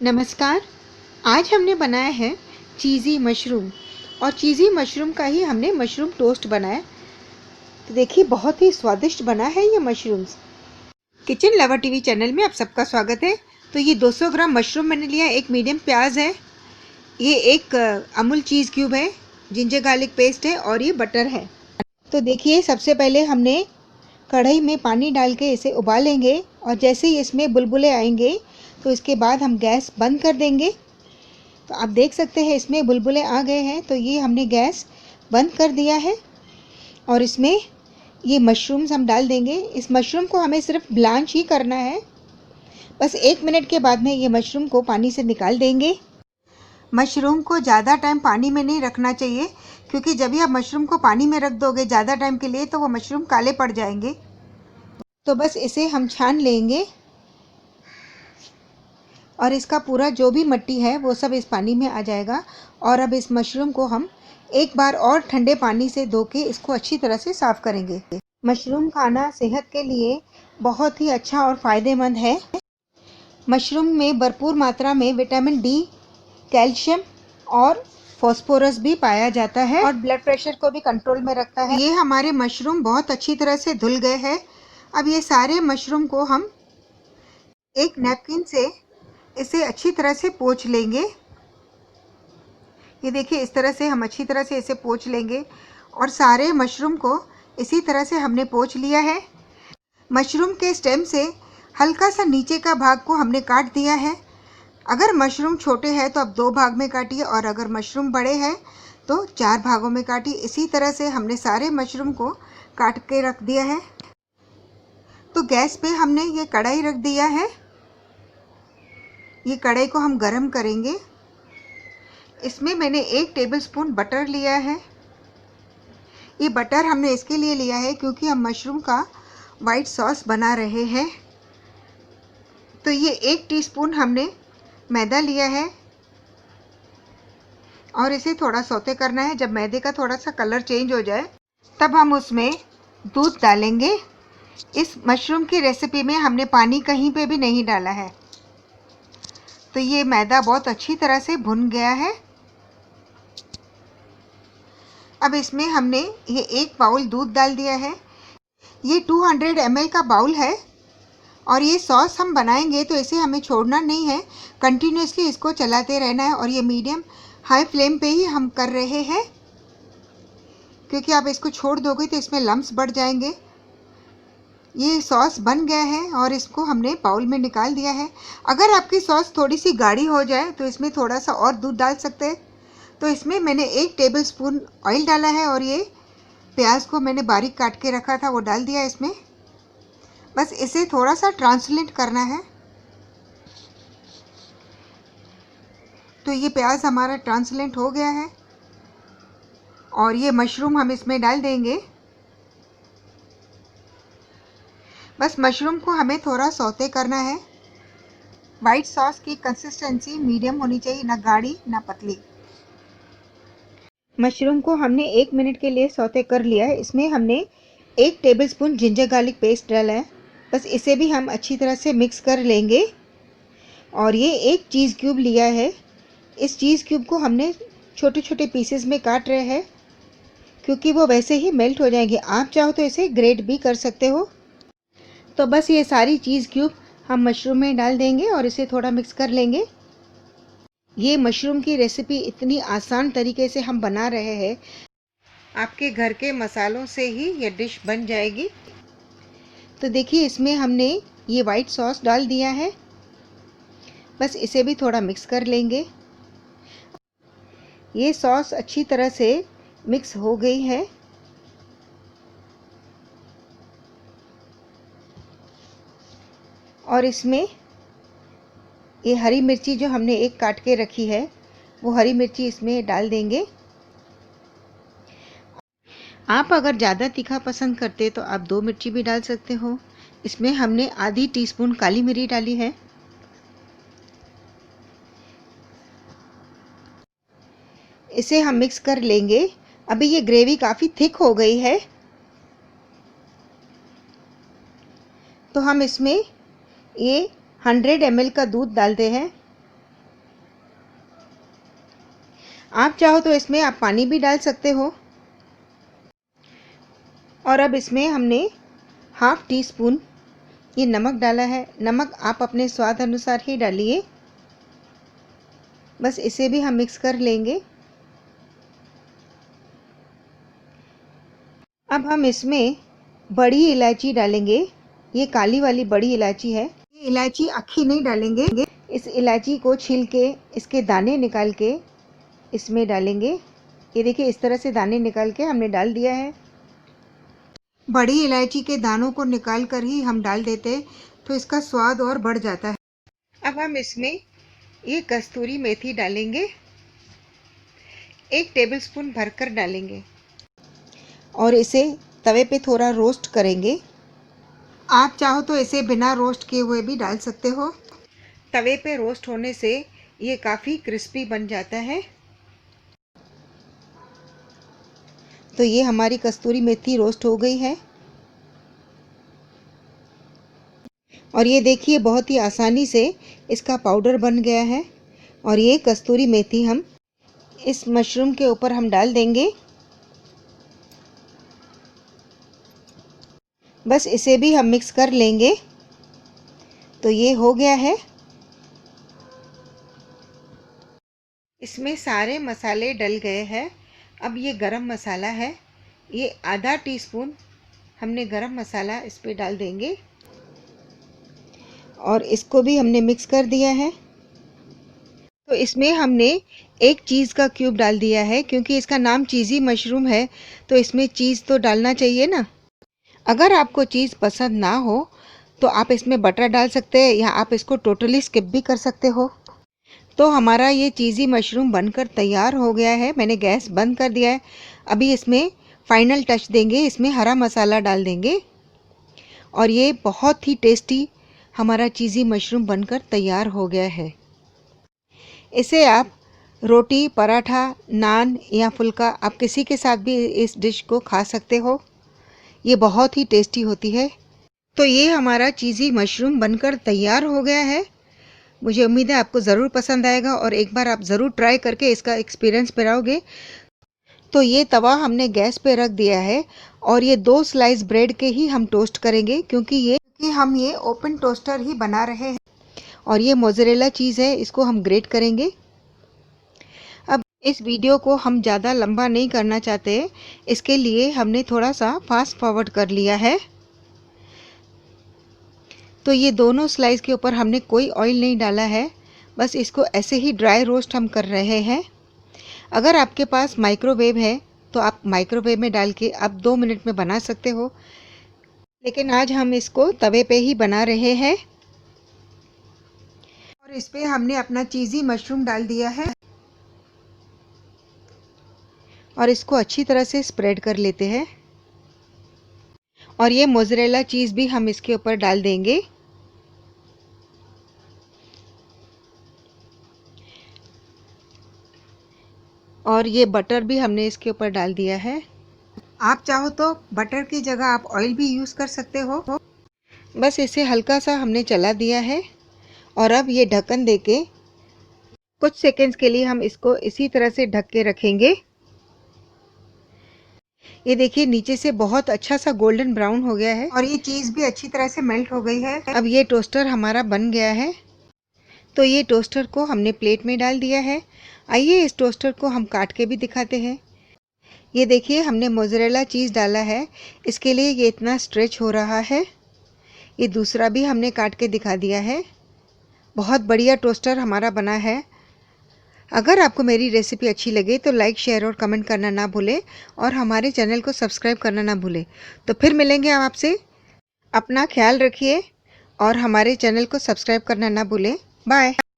नमस्कार। आज हमने बनाया है चीज़ी मशरूम और चीज़ी मशरूम का ही हमने मशरूम टोस्ट बनाया। तो देखिए बहुत ही स्वादिष्ट बना है ये mushrooms. Kitchen lover TV channel में आप सबका स्वागत है। तो ये 200 ग्राम मशरूम मैंने लिया, एक मीडियम प्याज है, ये एक अमूल चीज़ क्यूब है, जिंजर गार्लिक पेस्ट है और ये बटर है। तो देखिए सबसे पहले हमने कढ़ाई में पानी डाल के इसे उबालेंगे और जैसे ही इसमें बुलबुले आएंगे तो इसके बाद हम गैस बंद कर देंगे। तो आप देख सकते हैं इसमें बुलबुले आ गए हैं, तो ये हमने गैस बंद कर दिया है और इसमें ये मशरूम्स हम डाल देंगे। इस मशरूम को हमें सिर्फ ब्लांच ही करना है। बस 1 मिनट के बाद में ये मशरूम को पानी से निकाल देंगे। मशरूम को ज़्यादा टाइम पानी में नहीं रखना चाहिए, क्योंकि जब भी आप मशरूम को पानी में रख दोगे ज़्यादा टाइम के लिए तो वो मशरूम काले पड़ जाएंगे। तो बस इसे हम छान लेंगे और इसका पूरा जो भी मिट्टी है वो सब इस पानी में आ जाएगा। और अब इस मशरूम को हम एक बार और ठंडे पानी से धो के इसको अच्छी तरह से साफ़ करेंगे। मशरूम खाना सेहत के लिए बहुत ही अच्छा और फ़ायदेमंद है। मशरूम में भरपूर मात्रा में विटामिन डी, कैल्शियम और फास्फोरस भी पाया जाता है और ब्लड प्रेशर को भी कंट्रोल में रखता है। ये हमारे मशरूम बहुत अच्छी तरह से धुल गए हैं। अब ये सारे मशरूम को हम एक नैपकिन से इसे अच्छी तरह से पोंछ लेंगे। ये देखिए इस तरह से हम अच्छी तरह से इसे पोंछ लेंगे और सारे मशरूम को इसी तरह से हमने पोंछ लिया है। मशरूम के स्टेम से हल्का सा नीचे का भाग को हमने काट दिया है। अगर मशरूम छोटे हैं तो आप 2 भाग में काटिए और अगर मशरूम बड़े हैं तो 4 भागों में काटिए। इसी तरह से हमने सारे मशरूम को काट के रख दिया है। तो गैस पे हमने ये कढ़ाई रख दिया है। ये कढ़ाई को हम गरम करेंगे। इसमें मैंने 1 टेबलस्पून बटर लिया है। ये बटर हमने इसके लिए लिया है क्योंकि हम मशरूम का वाइट सॉस बना रहे हैं। तो ये 1 टीस्पून हमने मैदा लिया है और इसे थोड़ा सौते करना है। जब मैदे का थोड़ा सा कलर चेंज हो जाए तब हम उसमें दूध डालेंगे। इस मशरूम की रेसिपी में हमने पानी कहीं पे भी नहीं डाला है। तो ये मैदा बहुत अच्छी तरह से भुन गया है। अब इसमें हमने ये 1 बाउल दूध डाल दिया है। ये 200 ml का बाउल है और ये सॉस हम बनाएंगे तो इसे हमें छोड़ना नहीं है, कंटिन्यूसली इसको चलाते रहना है। और ये मीडियम हाई फ्लेम पे ही हम कर रहे हैं, क्योंकि आप इसको छोड़ दोगे तो इसमें लम्स बढ़ जाएंगे। ये सॉस बन गया है और इसको हमने बाउल में निकाल दिया है। अगर आपकी सॉस थोड़ी सी गाढ़ी हो जाए तो इसमें थोड़ा सा और दूध डाल सकते हैं। तो इसमें मैंने 1 टेबलस्पून ऑयल डाला है और ये प्याज को मैंने बारीक काट के रखा था वो डाल दिया इसमें। बस इसे थोड़ा सा ट्रांसलेट करना है। तो ये प्याज हमारा ट्रांसलेट हो गया है और ये मशरूम हम इसमें डाल देंगे। बस मशरूम को हमें थोड़ा सौते करना है। वाइट सॉस की कंसिस्टेंसी मीडियम होनी चाहिए, ना गाढ़ी ना पतली। मशरूम को हमने 1 मिनट के लिए सौते कर लिया है। इसमें हमने 1 टेबलस्पून जिंजर गार्लिक पेस्ट डाला है। बस इसे भी हम अच्छी तरह से मिक्स कर लेंगे। और ये 1 चीज़ क्यूब लिया है। इस चीज़ क्यूब को हमने छोटे छोटे पीसेस में काट रहे हैं, क्योंकि वो वैसे ही मेल्ट हो जाएंगे। आप चाहो तो इसे ग्रेट भी कर सकते हो। तो बस ये सारी चीज़ क्यूब हम मशरूम में डाल देंगे और इसे थोड़ा मिक्स कर लेंगे। ये मशरूम की रेसिपी इतनी आसान तरीके से हम बना रहे हैं, आपके घर के मसालों से ही ये डिश बन जाएगी। तो देखिए इसमें हमने ये वाइट सॉस डाल दिया है। बस इसे भी थोड़ा मिक्स कर लेंगे। ये सॉस अच्छी तरह से मिक्स हो गई है। और इसमें ये हरी मिर्ची जो हमने 1 काट के रखी है वो हरी मिर्ची इसमें डाल देंगे। आप अगर ज़्यादा तीखा पसंद करते तो आप 2 मिर्ची भी डाल सकते हो। इसमें हमने आधी टीस्पून काली मिर्च डाली है। इसे हम मिक्स कर लेंगे। अभी ये ग्रेवी काफ़ी थिक हो गई है, तो हम इसमें ये 100 ml का दूध डालते हैं। आप चाहो तो इसमें आप पानी भी डाल सकते हो। और अब इसमें हमने हाफ टी स्पून ये नमक डाला है। नमक आप अपने स्वाद अनुसार ही डालिए। बस इसे भी हम मिक्स कर लेंगे। अब हम इसमें बड़ी इलायची डालेंगे। ये काली वाली बड़ी इलायची है। ये इलायची अक्खी नहीं डालेंगे। इस इलायची को छील के इसके दाने निकाल के इसमें डालेंगे। ये देखिए इस तरह से दाने निकाल के हमने डाल दिया है। बड़ी इलायची के दानों को निकाल कर ही हम डाल देते तो इसका स्वाद और बढ़ जाता है। अब हम इसमें ये कस्तूरी मेथी डालेंगे। 1 टेबलस्पून भरकर डालेंगे और इसे तवे पे थोड़ा रोस्ट करेंगे। आप चाहो तो इसे बिना रोस्ट किए हुए भी डाल सकते हो। तवे पे रोस्ट होने से ये काफ़ी क्रिस्पी बन जाता है। तो ये हमारी कस्तूरी मेथी रोस्ट हो गई है। और ये देखिए बहुत ही आसानी से इसका पाउडर बन गया है। और ये कस्तूरी मेथी हम इस मशरूम के ऊपर हम डाल देंगे। बस इसे भी हम मिक्स कर लेंगे। तो ये हो गया है। इसमें सारे मसाले डल गए हैं। अब ये गरम मसाला है। ये आधा टीस्पून हमने गरम मसाला इस पे डाल देंगे और इसको भी हमने मिक्स कर दिया है। तो इसमें हमने एक चीज़ का क्यूब डाल दिया है क्योंकि इसका नाम चीज़ी मशरूम है तो इसमें चीज़ तो डालना चाहिए ना। अगर आपको चीज़ पसंद ना हो तो आप इसमें बटर डाल सकते हैं या आप इसको टोटली स्किप भी कर सकते हो। तो हमारा ये चीज़ी मशरूम बनकर तैयार हो गया है। मैंने गैस बंद कर दिया है। अभी इसमें फाइनल टच देंगे। इसमें हरा मसाला डाल देंगे और ये बहुत ही टेस्टी हमारा चीज़ी मशरूम बनकर तैयार हो गया है। इसे आप रोटी, पराठा, नान या फुल्का आप किसी के साथ भी इस डिश को खा सकते हो। ये बहुत ही टेस्टी होती है। तो ये हमारा चीज़ी मशरूम बनकर तैयार हो गया है। मुझे उम्मीद है आपको ज़रूर पसंद आएगा और एक बार आप ज़रूर ट्राई करके इसका एक्सपीरियंस बनाओगे। तो ये तवा हमने गैस पे रख दिया है और ये 2 स्लाइस ब्रेड के ही हम टोस्ट करेंगे क्योंकि हम ये ओपन टोस्टर ही बना रहे हैं। और ये मोज़रेला चीज़ है, इसको हम ग्रेट करेंगे। अब इस वीडियो को हम ज़्यादा लंबा नहीं करना चाहते, इसके लिए हमने थोड़ा सा फास्ट फॉरवर्ड कर लिया है। तो ये दोनों स्लाइस के ऊपर हमने कोई ऑयल नहीं डाला है, बस इसको ऐसे ही ड्राई रोस्ट हम कर रहे हैं। अगर आपके पास माइक्रोवेव है तो आप माइक्रोवेव में डाल के आप 2 मिनट में बना सकते हो, लेकिन आज हम इसको तवे पे ही बना रहे हैं। और इस पे हमने अपना चीज़ी मशरूम डाल दिया है और इसको अच्छी तरह से स्प्रेड कर लेते हैं। और ये मोज़रेला चीज़ भी हम इसके ऊपर डाल देंगे। और ये बटर भी हमने इसके ऊपर डाल दिया है। आप चाहो तो बटर की जगह आप ऑयल भी यूज़ कर सकते हो। बस इसे हल्का सा हमने चला दिया है और अब ये ढक्कन देके कुछ सेकंड्स के लिए हम इसको इसी तरह से ढक के रखेंगे। ये देखिए नीचे से बहुत अच्छा सा गोल्डन ब्राउन हो गया है और ये चीज़ भी अच्छी तरह से मेल्ट हो गई है। अब ये टोस्टर हमारा बन गया है। तो ये टोस्टर को हमने प्लेट में डाल दिया है। आइए इस टोस्टर को हम काट के भी दिखाते हैं। ये देखिए हमने मोज़रेला चीज़ डाला है, इसके लिए ये इतना स्ट्रेच हो रहा है। ये दूसरा भी हमने काट के दिखा दिया है। बहुत बढ़िया टोस्टर हमारा बना है। अगर आपको मेरी रेसिपी अच्छी लगे तो लाइक, शेयर और कमेंट करना ना भूलें और हमारे चैनल को सब्सक्राइब करना ना भूलें। तो फिर मिलेंगे हम आपसे। अपना ख्याल रखिए और हमारे चैनल को सब्सक्राइब करना ना भूलें। बाय।